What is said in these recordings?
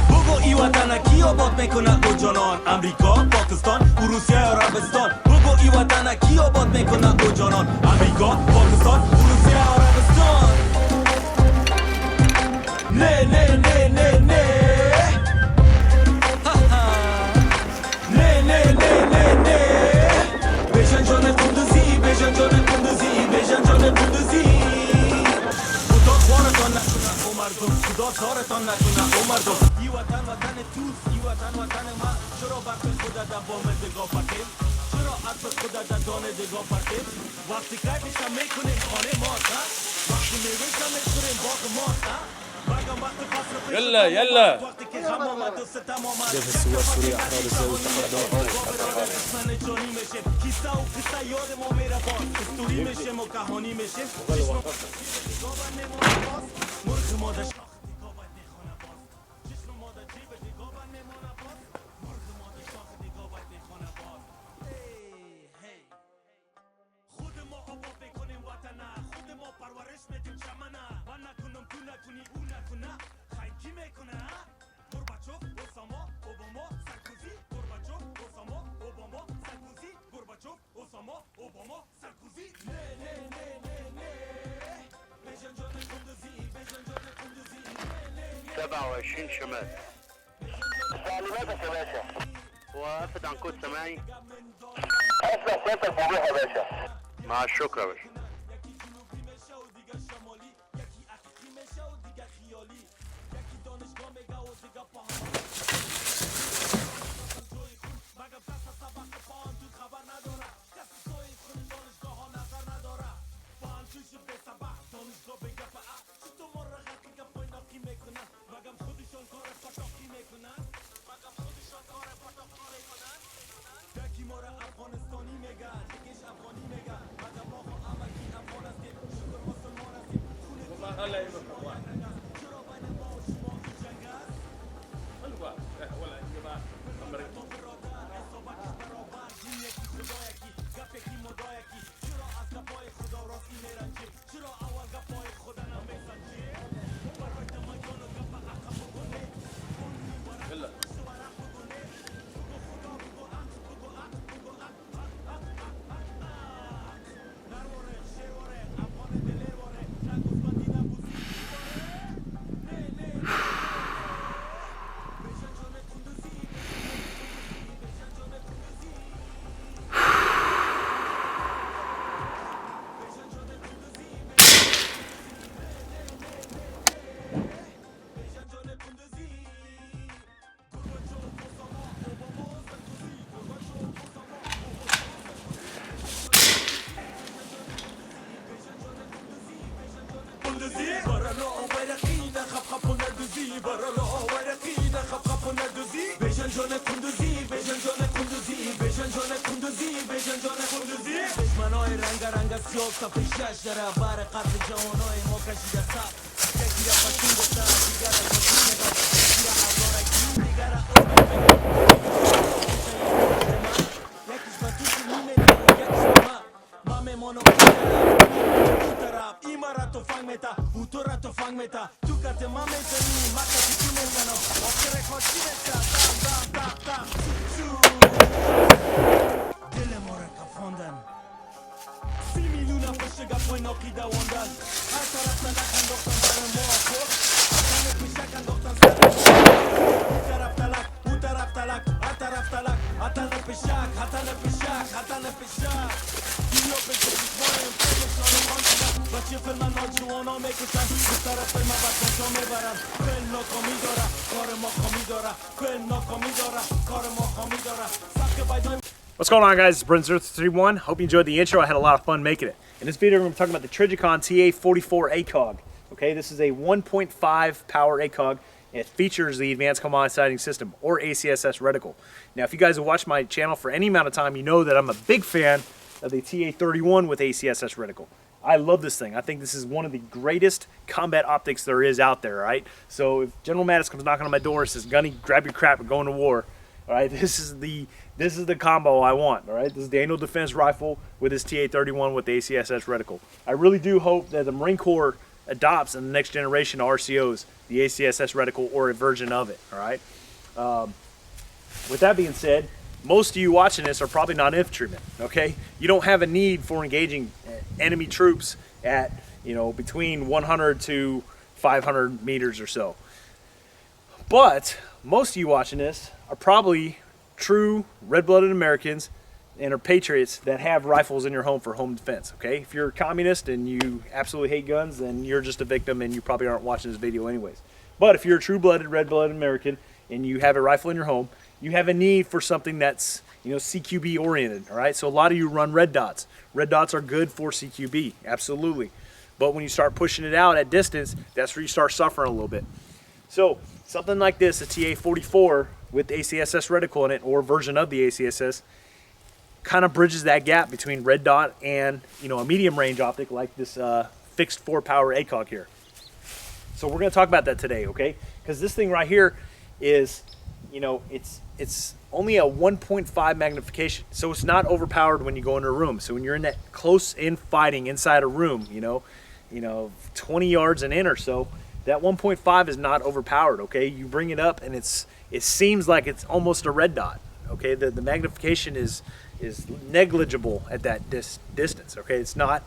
بگو ایوطن کیو باد میکنه او جانان امریکا پاکستان روسیه عربستان بگو ایوطن کیو باد میکنه او جانان امریکا پاکستان روسیه عربستان نه نه نه نه نه نه نه نه نه نه بشن جان قندوزی بشن جان قندوزی بشن جان قندوزی خدا خوارتان نکنه او مردم خدا سارتان نکنه او مردم ای وطن وطن توس ای وطن وطن من چرا برق خدا در بام دگاه پرتیم چرا عطر خدا در دانه دگاه پرتیم وقتی کارشم میکنیم خانه ماست وقتی میوهشم میخوریم باغ ماست يلا يلا جبهة السوار السورية أحرار الزاوية تقدم سبعة وعشرين شمال تعليماتك يا باشا وقفت عن كود سماعي اسمع سيادتك بوضوح يا باشا مع الشكر يا باشا What's going on, guys? It's Brent0331. Hope you enjoyed the intro. I had a lot of fun making it. In this video, we're going to be talking about the Trijicon TA44 ACOG. Okay, this is a 1.5 power ACOG, and it features the Advanced Combined Sighting System, or ACSS Reticle. Now, if you guys have watched my channel for any amount of time, you know that I'm a big fan of the TA31 with ACSS Reticle. I love this thing. I think this is one of the greatest combat optics there is out there, right? So if General Mattis comes knocking on my door and says, Gunny, grab your crap, we're going to war, All right, this is the combo I want. All right, this is the annual defense rifle with this TA31 with the ACSS reticle. I really do hope that the Marine Corps adopts in the next generation of RCOs the ACSS reticle or a version of it. All right. With that being said, most of you watching this are probably not infantrymen. Okay, you don't have a need for engaging enemy troops at, you know, between 100 to 500 meters or so. But most of you watching this are probably true red-blooded Americans and are patriots that have rifles in your home for home defense. Okay, if you're a communist and you absolutely hate guns, then you're just a victim and you probably aren't watching this video anyways. But if you're a true-blooded red-blooded American and you have a rifle in your home, you have a need for something that's, you know, CQB oriented. All right, so a lot of you run red dots. Red dots are good for CQB, absolutely. But when you start pushing it out at distance, that's where you start suffering a little bit. So something like this, a TA44 with ACSS reticle in it, or version of the ACSS, kind of bridges that gap between red dot and, you know, a medium range optic like this fixed 4-power ACOG here. So we're going to talk about that today, okay? Because this thing right here is, you know, it's only a 1.5 magnification, so it's not overpowered when you go into a room. So when you're in that close-in fighting inside a room, you know, 20 yards and in or so, that 1.5 is not overpowered. Okay, you bring it up and it seems like it's almost a red dot. Okay, the magnification is negligible at that distance. Okay, it's not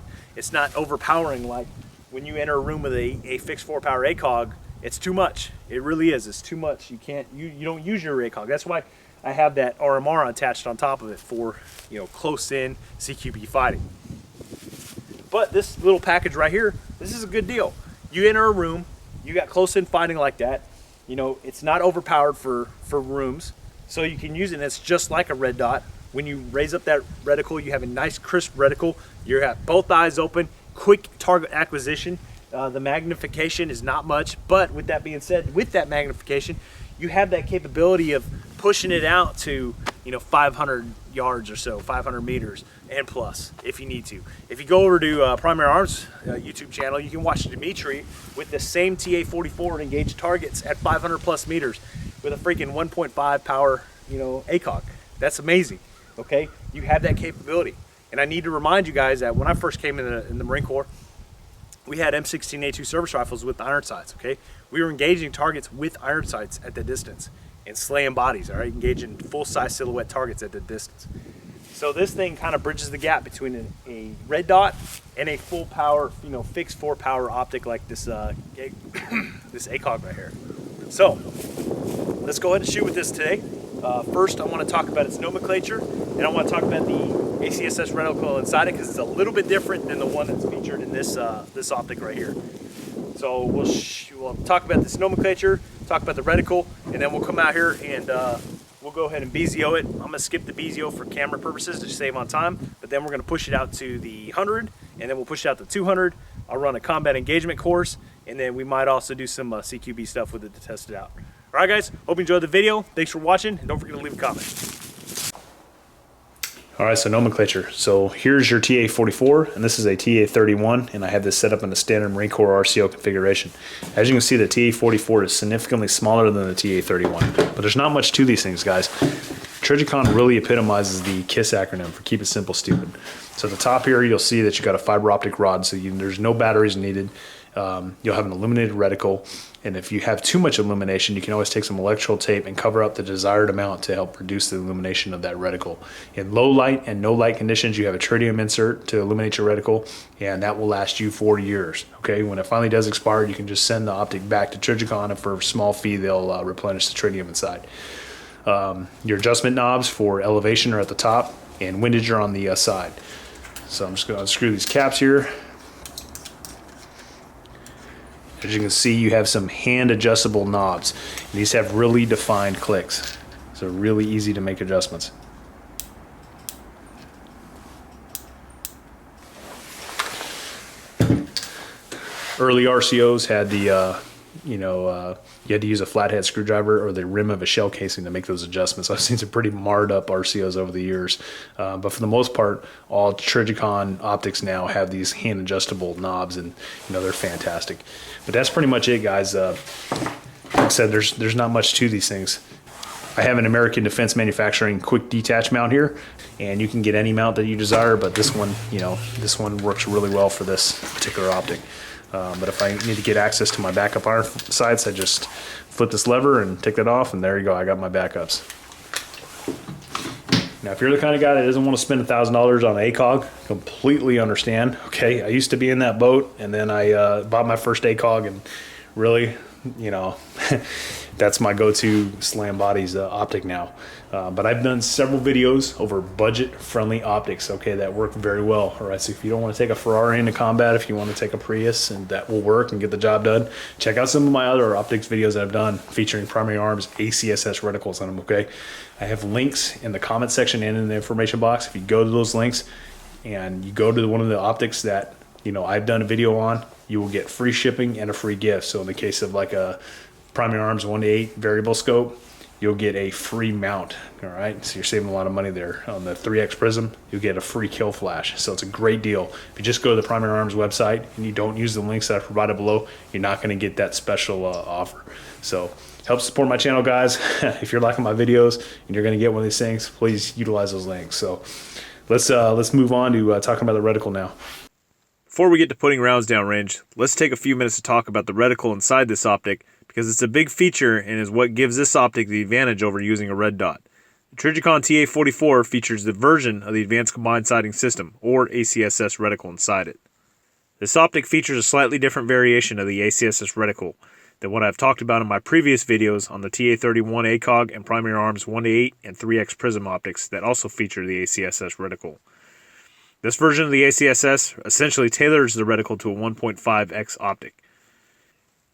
overpowering like when you enter a room with a fixed 4-power ACOG. It's too much. It really is. It's too much. You can't. You don't use your ACOG. That's why I have that RMR attached on top of it for, you know, close in CQB fighting. But this little package right here, this is a good deal. You enter a room, you got close in fighting like that. You know, it's not overpowered for rooms, so you can use it. And it's just like a red dot. When you raise up that reticle, you have a nice crisp reticle. You have both eyes open, quick target acquisition. The magnification is not much, but with that being said, with that magnification, you have that capability of pushing it out to, you know, 500 yards or so, 500 meters and plus if you need to. If you go over to Primary Arms YouTube channel, you can watch Dimitri with the same TA44 and engage targets at 500 plus meters with a freaking 1.5 power, you know, ACOG. That's amazing. Okay, you have that capability. And I need to remind you guys that when I first came in the Marine Corps, we had M16A2 service rifles with iron sights. Okay, we were engaging targets with iron sights at the distance and slaying bodies. All right, engaging full-size silhouette targets at the distance. So this thing kind of bridges the gap between a red dot and a full power, you know, fixed 4-power optic like this this ACOG right here. So let's go ahead and shoot with this today. First, I want to talk about its nomenclature, and I want to talk about the ACSS reticle inside it because it's a little bit different than the one that's featured in this this optic right here. So we'll talk about this nomenclature, talk about the reticle, and then we'll come out here and we'll go ahead and BZO it. I'm going to skip the BZO for camera purposes to save on time, but then we're going to push it out to the 100, and then we'll push it out to 200. I'll run a combat engagement course, and then we might also do some CQB stuff with it to test it out. All right, guys, hope you enjoyed the video. Thanks for watching, and don't forget to leave a comment. All right, so nomenclature. So here's your TA44, and this is a TA31, and I have this set up in the standard Marine Corps RCO configuration. As you can see, the TA44 is significantly smaller than the TA31, but there's not much to these things, guys. Trijicon really epitomizes the KISS acronym for Keep It Simple Stupid. So at the top here, you'll see that you got a fiber optic rod, so there's no batteries needed. You'll have an illuminated reticle, and if you have too much illumination, you can always take some electrical tape and cover up the desired amount to help reduce the illumination of that reticle. In low light and no light conditions, you have a tritium insert to illuminate your reticle, and that will last you 4 years. Okay, when it finally does expire, you can just send the optic back to Trijicon, and for a small fee, they'll replenish the tritium inside. Your adjustment knobs for elevation are at the top, and windage are on the side. So I'm just going to unscrew these caps here. As you can see, you have some hand adjustable knobs. These have really defined clicks, so really easy to make adjustments. Early RCOs had the you had to use a flathead screwdriver or the rim of a shell casing to make those adjustments. I've seen some pretty marred up RCOs over the years, but for the most part, all Trijicon optics now have these hand adjustable knobs, and they're fantastic. But that's pretty much it, guys. Like I said, there's not much to these things. I have an American Defense Manufacturing quick detach mount here, and you can get any mount that you desire, but this one, you know, this one works really well for this particular optic. But if I need to get access to my backup iron sights, I just flip this lever and take that off, and there you go, I got my backups. Now, if you're the kind of guy that doesn't want to spend $1,000 on ACOG, completely understand. Okay, I used to be in that boat, and then I bought my first ACOG, and really, you know, that's my go-to slam bodies optic now. But I've done several videos over budget-friendly optics, okay, that work very well. All right, so if you don't want to take a Ferrari into combat, if you want to take a Prius and that will work and get the job done, check out some of my other optics videos that I've done featuring primary arms, ACSS reticles on them, okay? I have links in the comment section and in the information box. If you go to those links and you go to one of the optics that, you know, I've done a video on, you will get free shipping and a free gift. So in the case of like a primary arms 1:8 variable scope, you'll get a free mount. All right, so you're saving a lot of money there. On the 3x prism, you'll get a free kill flash. So it's a great deal. If you just go to the primary arms website and you don't use the links that I provided below, you're not going to get that special offer. So help support my channel, guys. If you're liking my videos and you're going to get one of these things, please utilize those links. So let's move on to talking about the reticle now. Before we get to putting rounds downrange, let's take a few minutes to talk about the reticle inside this optic, because it's a big feature and is what gives this optic the advantage over using a red dot. The Trijicon TA44 features the version of the Advanced Combined Sighting System, or ACSS reticle inside it. This optic features a slightly different variation of the ACSS reticle than what I've talked about in my previous videos on the TA41 ACOG and primary arms 1:8 and 3x prism optics that also feature the ACSS reticle. This version of the ACSS essentially tailors the reticle to a 1.5x optic.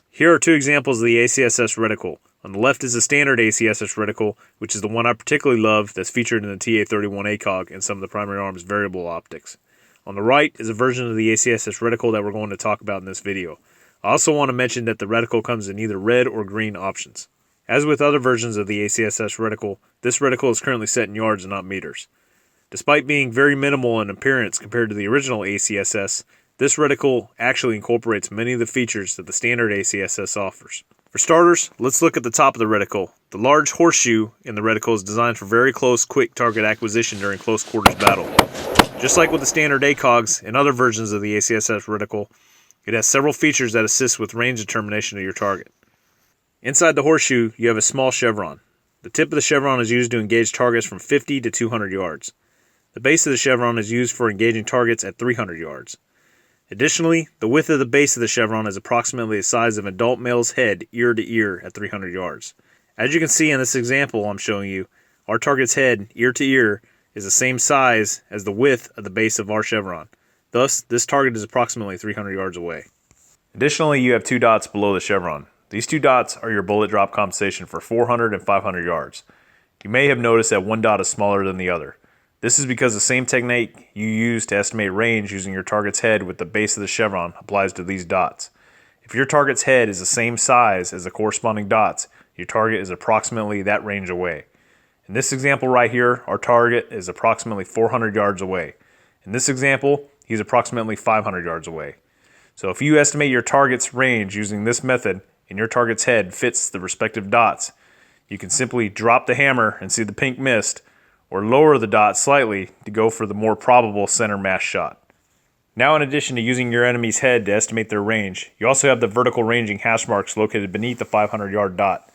Here are two examples of the ACSS reticle. On the left is the standard ACSS reticle, which is the one I particularly love that's featured in the TA31 ACOG and some of the primary arms variable optics. On the right is a version of the ACSS reticle that we're going to talk about in this video. I also want to mention that the reticle comes in either red or green options. As with other versions of the ACSS reticle, this reticle is currently set in yards and not meters. Despite being very minimal in appearance compared to the original ACSS, this reticle actually incorporates many of the features that the standard ACSS offers. For starters, let's look at the top of the reticle. The large horseshoe in the reticle is designed for very close, quick target acquisition during close quarters battle. Just like with the standard ACOGs and other versions of the ACSS reticle, it has several features that assist with range determination of your target. Inside the horseshoe, you have a small chevron. The tip of the chevron is used to engage targets from 50 to 200 yards. The base of the chevron is used for engaging targets at 300 yards. Additionally, the width of the base of the chevron is approximately the size of an adult male's head ear to ear at 300 yards. As you can see in this example I'm showing you, our target's head ear to ear is the same size as the width of the base of our chevron. Thus, this target is approximately 300 yards away. Additionally, you have two dots below the chevron. These two dots are your bullet drop compensation for 400 and 500 yards. You may have noticed that one dot is smaller than the other. This is because the same technique you use to estimate range using your target's head with the base of the chevron applies to these dots. If your target's head is the same size as the corresponding dots, your target is approximately that range away. In this example right here, our target is approximately 400 yards away. In this example, he's approximately 500 yards away. So if you estimate your target's range using this method and your target's head fits the respective dots, you can simply drop the hammer and see the pink mist, or lower the dot slightly to go for the more probable center mass shot. Now, in addition to using your enemy's head to estimate their range, you also have the vertical ranging hash marks located beneath the 500-yard dot.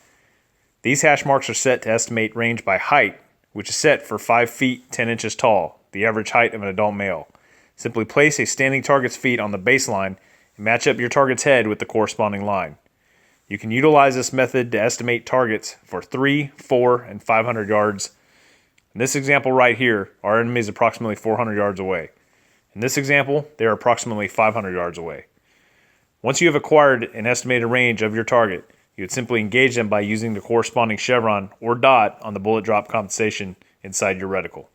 These hash marks are set to estimate range by height, which is set for 5 feet 10 inches tall, the average height of an adult male. Simply place a standing target's feet on the baseline and match up your target's head with the corresponding line. You can utilize this method to estimate targets for 3, 4, and 500 yards. In this example right here, our enemy is approximately 400 yards away. In this example, they are approximately 500 yards away. Once you have acquired an estimated range of your target, you would simply engage them by using the corresponding chevron or dot on the bullet drop compensation inside your reticle.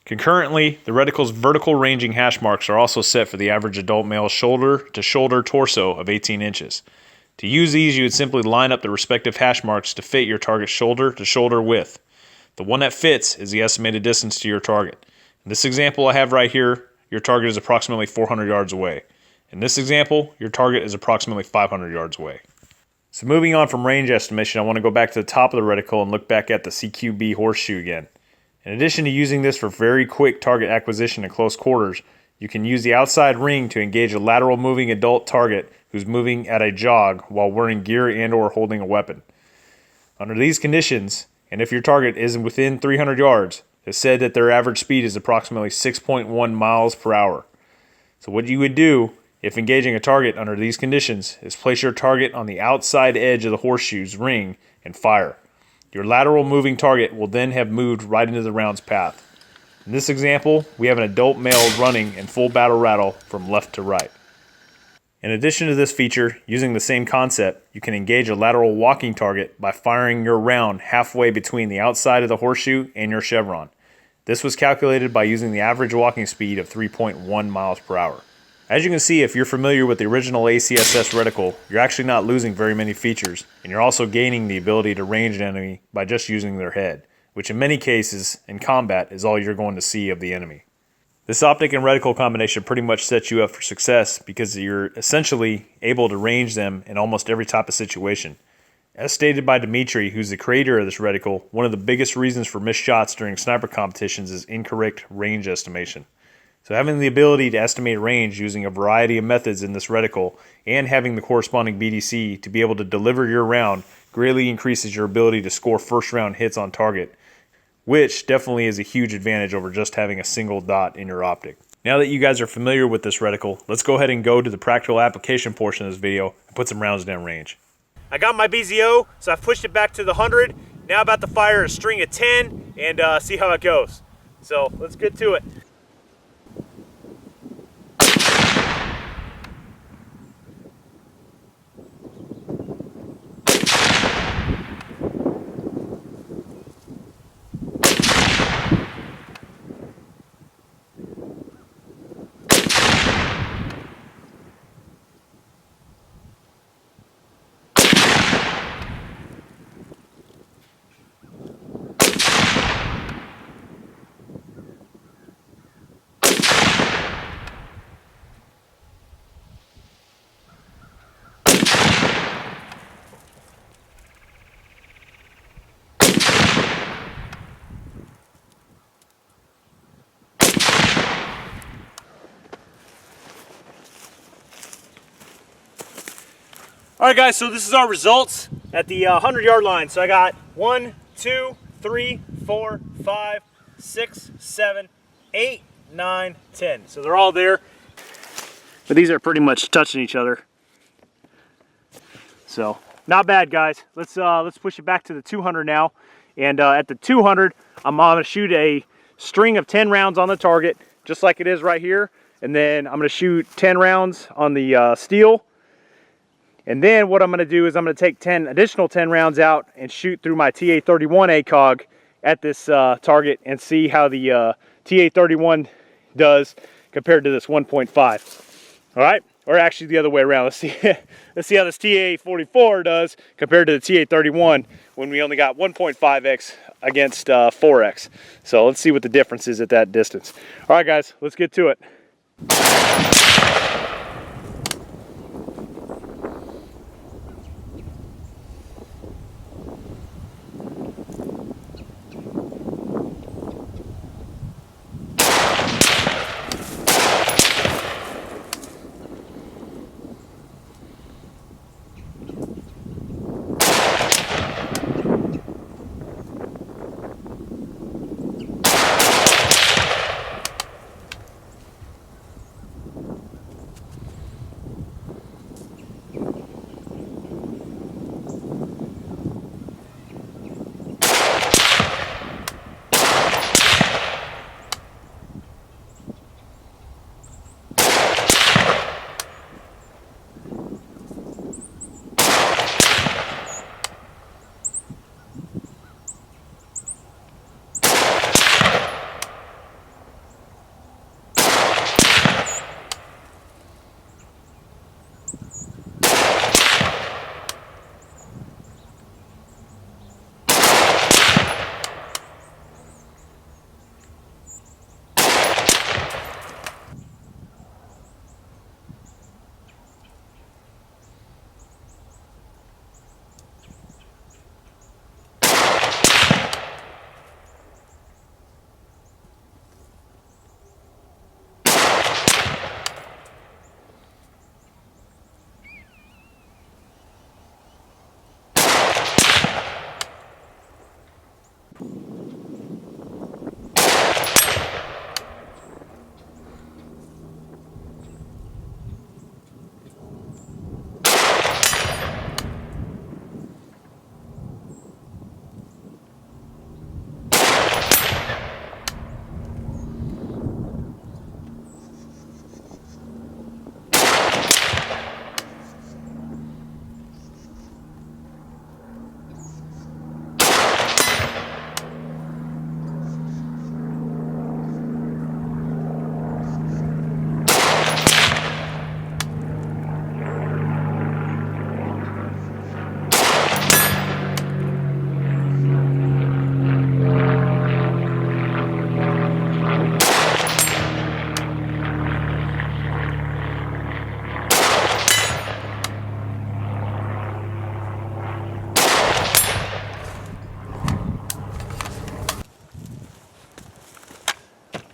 Concurrently, the reticle's vertical ranging hash marks are also set for the average adult male's shoulder to shoulder torso of 18 inches. To use these, you would simply line up the respective hash marks to fit your target's shoulder to shoulder width. The one that fits is the estimated distance to your target. In this example I have right here, your target is approximately 400 yards away. In this example, your target is approximately 500 yards away. So moving on from range estimation, I want to go back to the top of the reticle and look back at the CQB horseshoe again. In addition to using this for very quick target acquisition in close quarters, you can use the outside ring to engage a lateral moving adult target who's moving at a jog while wearing gear and or holding a weapon. Under these conditions, and if your target is within 300 yards, it's said that their average speed is approximately 6.1 miles per hour. So what you would do if engaging a target under these conditions is place your target on the outside edge of the horseshoe's ring and fire. Your lateral moving target will then have moved right into the round's path. In this example, we have an adult male running in full battle rattle from left to right. In addition to this feature, using the same concept, you can engage a lateral walking target by firing your round halfway between the outside of the horseshoe and your chevron. This was calculated by using the average walking speed of 3.1 miles per hour. As you can see, if you're familiar with the original ACSS reticle, you're actually not losing very many features, and you're also gaining the ability to range an enemy by just using their head, which in many cases, in combat, is all you're going to see of the enemy. This optic and reticle combination pretty much sets you up for success because you're essentially able to range them in almost every type of situation. As stated by Dimitri, who's the creator of this reticle, one of the biggest reasons for missed shots during sniper competitions is incorrect range estimation. So having the ability to estimate range using a variety of methods in this reticle and having the corresponding BDC to be able to deliver your round greatly increases your ability to score first round hits on target, which definitely is a huge advantage over just having a single dot in your optic. Now that you guys are familiar with this reticle, let's go ahead and go to the practical application portion of this video and put some rounds down range. I got my BZO, so I've pushed it back to the 100. Now I'm about to fire a string of 10 and see how it goes. So let's get to it. All right, guys, so this is our results at the 100-yard line. So I got 1, 2, 3, 4, 5, 6, 7, 8, 9, 10. So they're all there. But these are pretty much touching each other. So not bad, guys. Let's push it back to the 200 now. And at the 200, I'm going to shoot a string of 10 rounds on the target, just like it is right here. And then I'm going to shoot 10 rounds on the steel. And then what I'm going to do is I'm going to take additional 10 rounds out and shoot through my TA44 ACOG at this target and see how the TA44 does compared to this 1.5. All right, or actually the other way around. Let's see how this TA44 does compared to the TA44 when we only got 1.5x against 4x. So let's see what the difference is at that distance. All right, guys, let's get to it.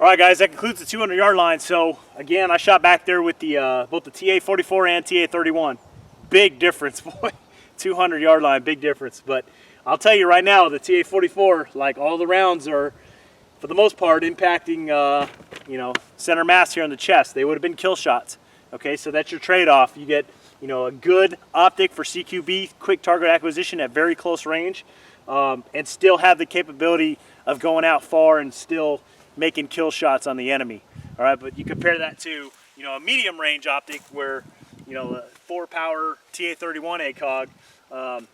All right, guys, that concludes the 200-yard line. So again, I shot back there with the both the TA44 and TA31. Big difference, boy. 200-yard line, big difference. But I'll tell you right now, the TA44, like all the rounds are, for the most part, impacting you know, center mass here on the chest. They would have been kill shots. Okay, so that's your trade-off. You get, you know, a good optic for CQB, quick target acquisition at very close range, and still have the capability of going out far and still making kill shots on the enemy. All right, but you compare that to, you know, a medium range optic where, you know, a 4-power TA31 ACOG,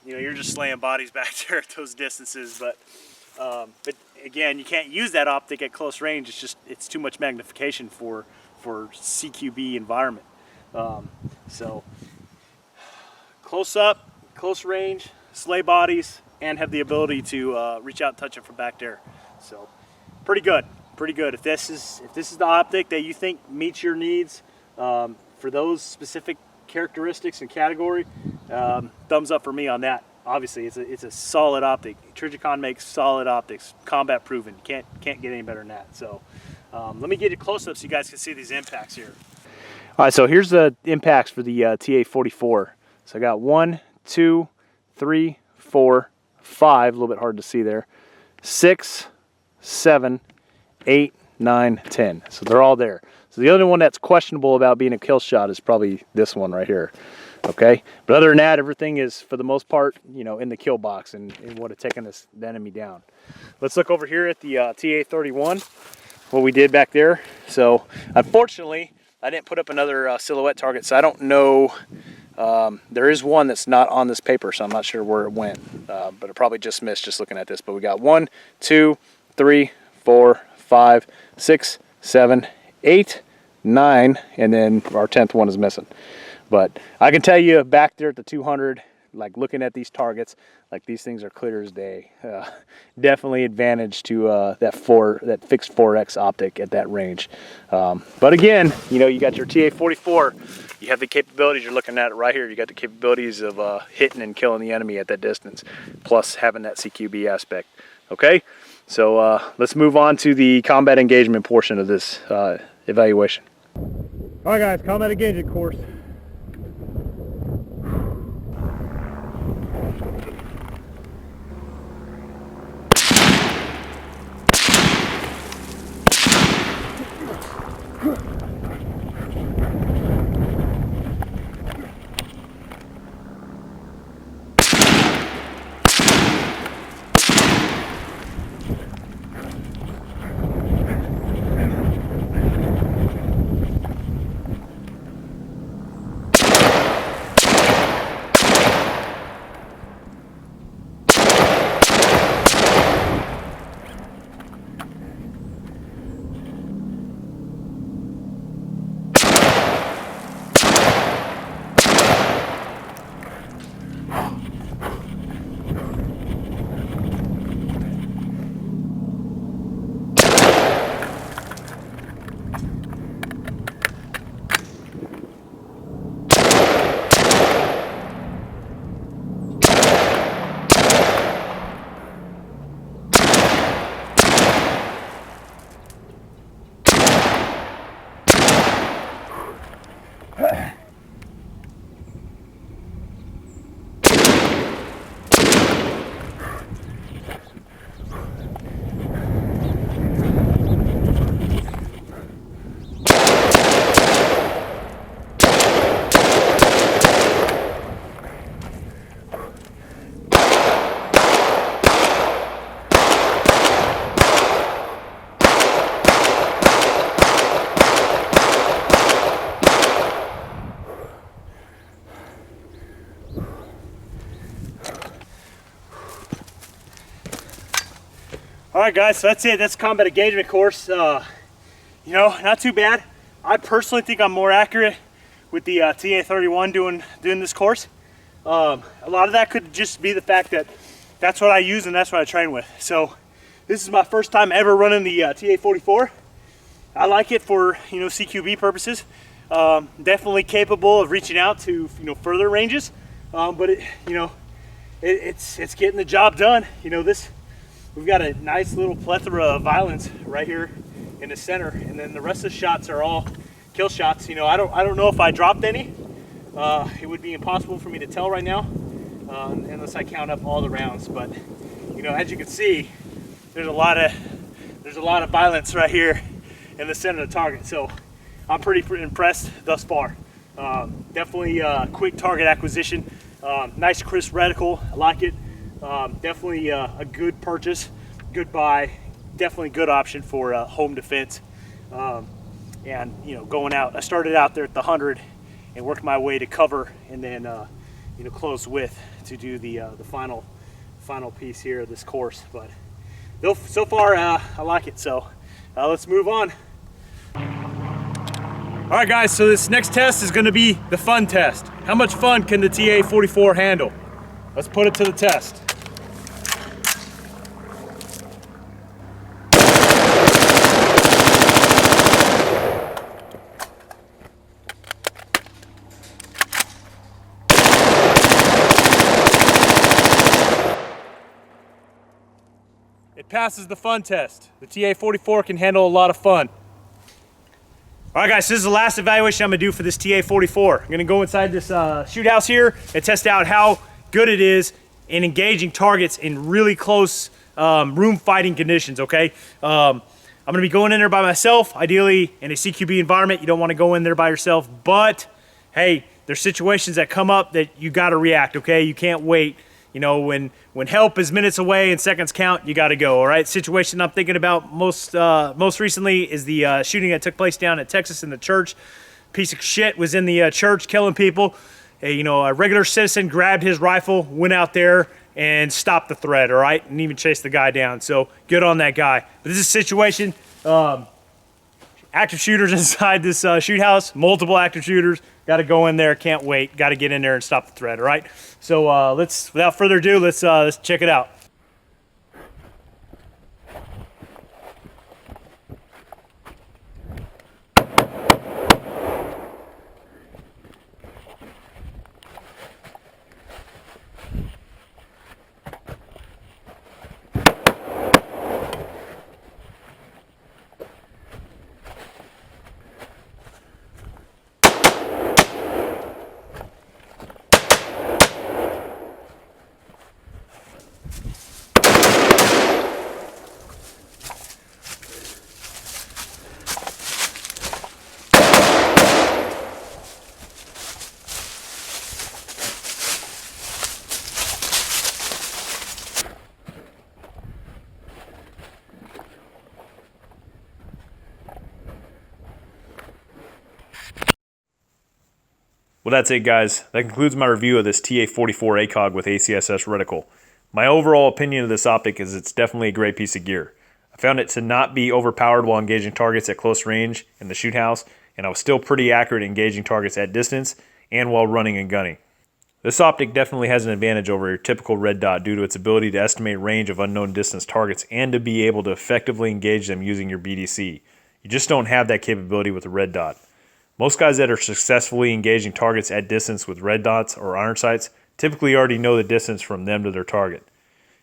you know, you're just slaying bodies back there at those distances. But again, you can't use that optic at close range. It's just, it's too much magnification for CQB environment. So close up, close range, slay bodies, and have the ability to reach out and touch it from back there. So pretty good, pretty good. If this is the optic that you think meets your needs for those specific characteristics and category, thumbs up for me on that. Obviously, it's a solid optic. Trijicon makes solid optics, combat proven. Can't get any better than that. So let me get it close up so you guys can see these impacts here. All right, so here's the impacts for the TA44. So I got 1, 2, 3, 4, 5, a little bit hard to see there, 6, 7, 8, 9, 10. So they're all there. So the only one that's questionable about being a kill shot is probably this one right here. Okay, but other than that, everything is, for the most part, you know, in the kill box and would have taken the enemy down. Let's look over here at the TA31, what we did back there. So unfortunately, I didn't put up another silhouette target, so I don't know. There is one that's not on this paper, so I'm not sure where it went, but it probably just missed just looking at this. But we got 1, 2, 3, 4, 5, 6, 7, 8, 9, and then our 10th one is missing. But I can tell you back there at the 200, like looking at these targets, like these things are clear as day. Definitely advantage to that fixed 4X optic at that range. But again, you know, you got your TA44. You have the capabilities. You're looking at it right here. You got the capabilities of hitting and killing the enemy at that distance, plus having that CQB aspect. Okay, so let's move on to the combat engagement portion of this evaluation. All right, guys, combat engagement course. All right, guys, so that's it. That's combat engagement course. You know, not too bad. I personally think I'm more accurate with the TA31 doing this course. A lot of that could just be the fact that that's what I use and that's what I train with. So this is my first time ever running the TA44. I like it for, you know, CQB purposes. Definitely capable of reaching out to, you know, further ranges. But it, you know, it's getting the job done. You know, we've got a nice little plethora of violence right here in the center, and then the rest of the shots are all kill shots. You know, I don't know if I dropped any. It would be impossible for me to tell right now unless I count up all the rounds. But you know, as you can see, there's a lot of violence right here in the center of the target. So I'm pretty impressed thus far. Definitely quick target acquisition. Nice crisp reticle. I like it. Definitely a good purchase, good buy. Definitely good option for home defense. And you know, going out, I started out there at the 100 and worked my way to cover, and then you know, close width to do the final piece here of this course. But so far I like it. So let's move on. All right, guys. So this next test is going to be the fun test. How much fun can the TA44 handle? Let's put it to the test. It passes the fun test. The TA44 can handle a lot of fun. All right, guys, so this is the last evaluation I'm gonna do for this TA44. I'm gonna go inside this shoot house here and test out how good it is in engaging targets in really close room fighting conditions, okay? I'm gonna be going in there by myself. Ideally, in a CQB environment, you don't wanna go in there by yourself, but hey, there's situations that come up that you gotta react, okay? You can't wait. You know, when help is minutes away and seconds count, you got to go. All right. Situation I'm thinking about most recently is the shooting that took place down at Texas in the church. Piece of shit was in the church killing people. You know, a regular citizen grabbed his rifle, went out there and stopped the threat. All right, and even chased the guy down. So good on that guy. But this is a situation. Active shooters inside this shoot house. Multiple active shooters. Got to go in there. Can't wait. Got to get in there and stop the threat. All right. So let's, without further ado, let's check it out. Well, that's it, guys. That concludes my review of this TA44 ACOG with ACSS reticle. My overall opinion of this optic is it's definitely a great piece of gear. I found it to not be overpowered while engaging targets at close range in the shoot house, and I was still pretty accurate engaging targets at distance and while running and gunning. This optic definitely has an advantage over your typical red dot due to its ability to estimate range of unknown distance targets and to be able to effectively engage them using your BDC. You just don't have that capability with the red dot. Most guys that are successfully engaging targets at distance with red dots or iron sights typically already know the distance from them to their target.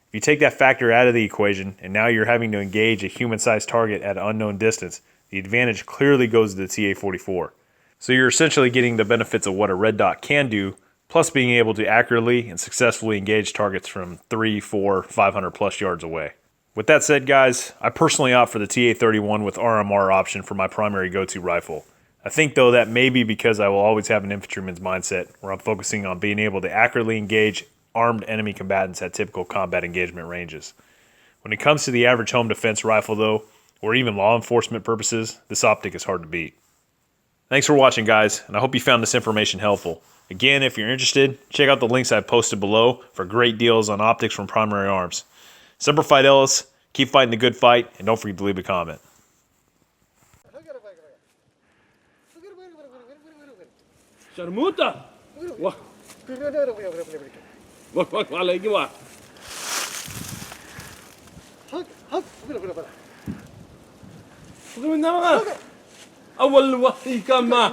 If you take that factor out of the equation and now you're having to engage a human-sized target at an unknown distance, the advantage clearly goes to the TA44. So you're essentially getting the benefits of what a red dot can do, plus being able to accurately and successfully engage targets from 3, 4, 500 plus yards away. With that said, guys, I personally opt for the TA31 with RMR option for my primary go-to rifle. I think, though, that may be because I will always have an infantryman's mindset where I'm focusing on being able to accurately engage armed enemy combatants at typical combat engagement ranges. When it comes to the average home defense rifle, though, or even law enforcement purposes, this optic is hard to beat. Thanks for watching, guys, and I hope you found this information helpful. Again, if you're interested, check out the links I've posted below for great deals on optics from Primary Arms. Semper Fidelis, keep fighting the good fight, and don't forget to leave a comment. Sharmuta. Wah. Wah lagi wah. Gawin na mga. Awal wah ika ma.